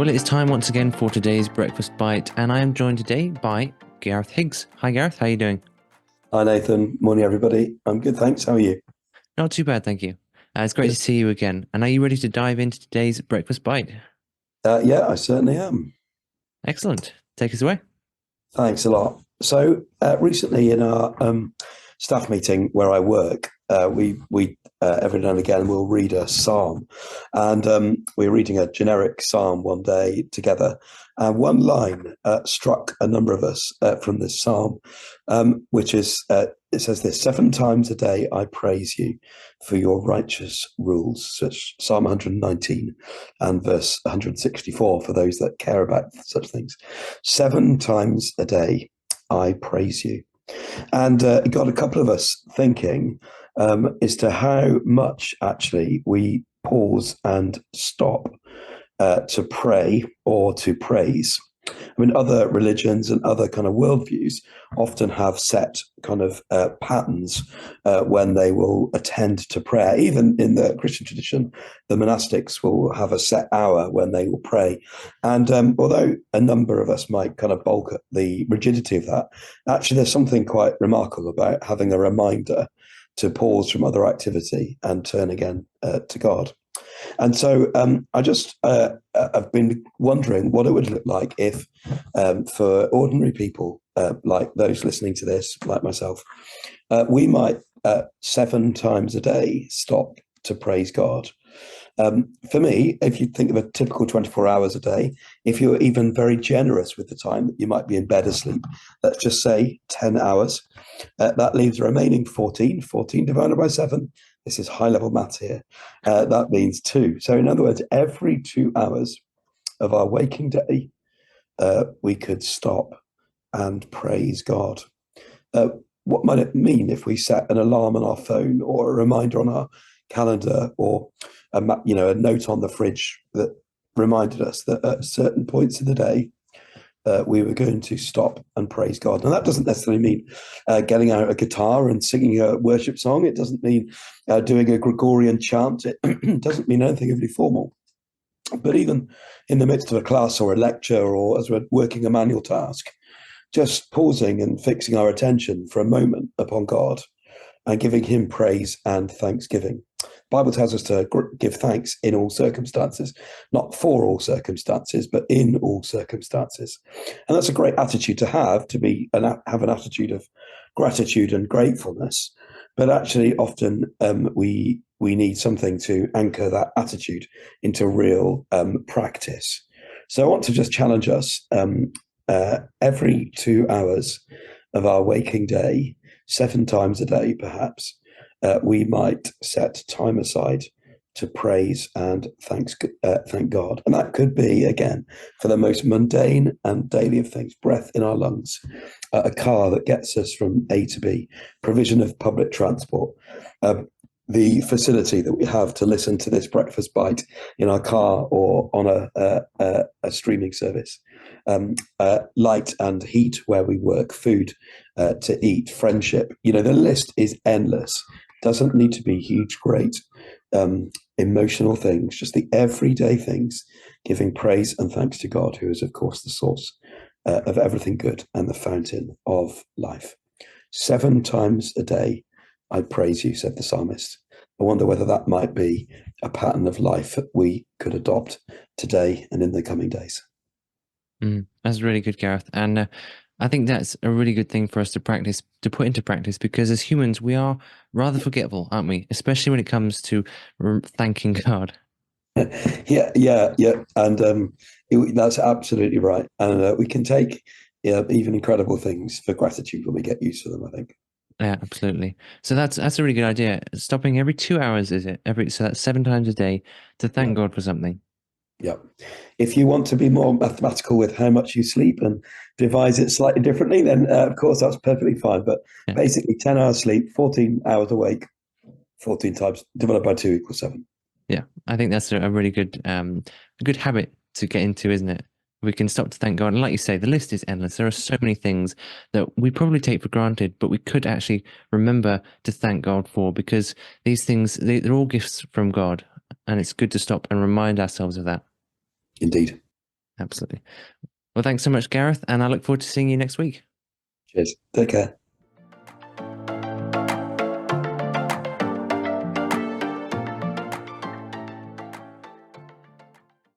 Well, it is time once again for today's Breakfast Bite, and I am joined today by Gareth Higgs. Hi, Gareth. How are you doing? Hi, Nathan. Morning, everybody. I'm good, thanks. How are you? Not too bad, thank you. It's great to Good. see you again. And are you ready to dive into today's Breakfast Bite? Yeah, I certainly am. Excellent. Take us away. Thanks a lot. So recently, in our staff meeting where I work, we every now and again we'll read a psalm, and we're reading a generic psalm one day together. And one line struck a number of us from this psalm, which is it says this: 7 times a day I praise you for your righteous rules. So it's Psalm 119 and verse 164 for those that care about such things. 7 times a day I praise you. And it got a couple of us thinking as to how much actually we pause and stop to pray or to praise. I mean, other religions and other kind of worldviews often have set kind of patterns when they will attend to prayer. Even in the Christian tradition, the monastics will have a set hour when they will pray. And although a number of us might kind of balk at the rigidity of that, actually there's something quite remarkable about having a reminder to pause from other activity and turn again to God. And so I've been wondering what it would look like if, for ordinary people like those listening to this, like myself, we might 7 times a day stop to praise God. For me, if you think of a typical 24 hours a day, if you're even very generous with the time that you might be in bed asleep, let's just say 10 hours, that leaves the remaining 14. 14 divided by 7. This is high level maths here. That means 2. So, in other words, every 2 hours of our waking day, we could stop and praise God. What might it mean if we set an alarm on our phone or a reminder on our calendar or a note on the fridge that reminded us that at certain points of the day we were going to stop and praise God? And that doesn't necessarily mean getting out a guitar and singing a worship song. It doesn't mean doing a Gregorian chant. It doesn't mean anything overly formal. But even in the midst of a class or a lecture, or as we're working a manual task, just pausing and fixing our attention for a moment upon God and giving him praise and thanksgiving. The Bible tells us to give thanks in all circumstances, not for all circumstances, but in all circumstances. And that's a great attitude to have an attitude of gratitude and gratefulness. But actually, often we need something to anchor that attitude into real practice. So I want to just challenge us every 2 hours of our waking day, 7 times a day, perhaps, we might set time aside to praise and thank God. And that could be, again, for the most mundane and daily of things: breath in our lungs, a car that gets us from A to B, provision of public transport, the facility that we have to listen to this breakfast bite in our car or on a streaming service, light and heat where we work, food to eat, friendship. The list is endless. Doesn't need to be huge, great emotional things, just the everyday things, giving praise and thanks to God, who is, of course, the source of everything good and the fountain of life. 7 times a day, I praise you, said the psalmist. I wonder whether that might be a pattern of life that we could adopt today and in the coming days. That's really good, Gareth. And I think that's a really good thing for us to practice, to put into practice, because as humans, we are rather forgetful, aren't we? Especially when it comes to thanking God. Yeah. And that's absolutely right. And we can take even incredible things for gratitude when we get used to them, I think. Yeah, absolutely. So that's a really good idea. Stopping every 2 hours, is it? So that's 7 times a day to Yeah. thank God for something. Yeah. If you want to be more mathematical with how much you sleep and devise it slightly differently, then of course that's perfectly fine. But Yeah. basically, 10 hours sleep, 14 hours awake, 14 times divided by 2 equals 7. Yeah, I think that's a really good habit to get into, isn't it? We can stop to thank God. And like you say, the list is endless. There are so many things that we probably take for granted, but we could actually remember to thank God for, because these things, they're all gifts from God. And it's good to stop and remind ourselves of that. Indeed. Absolutely. Well, thanks so much, Gareth, and I look forward to seeing you next week. Cheers. Take care.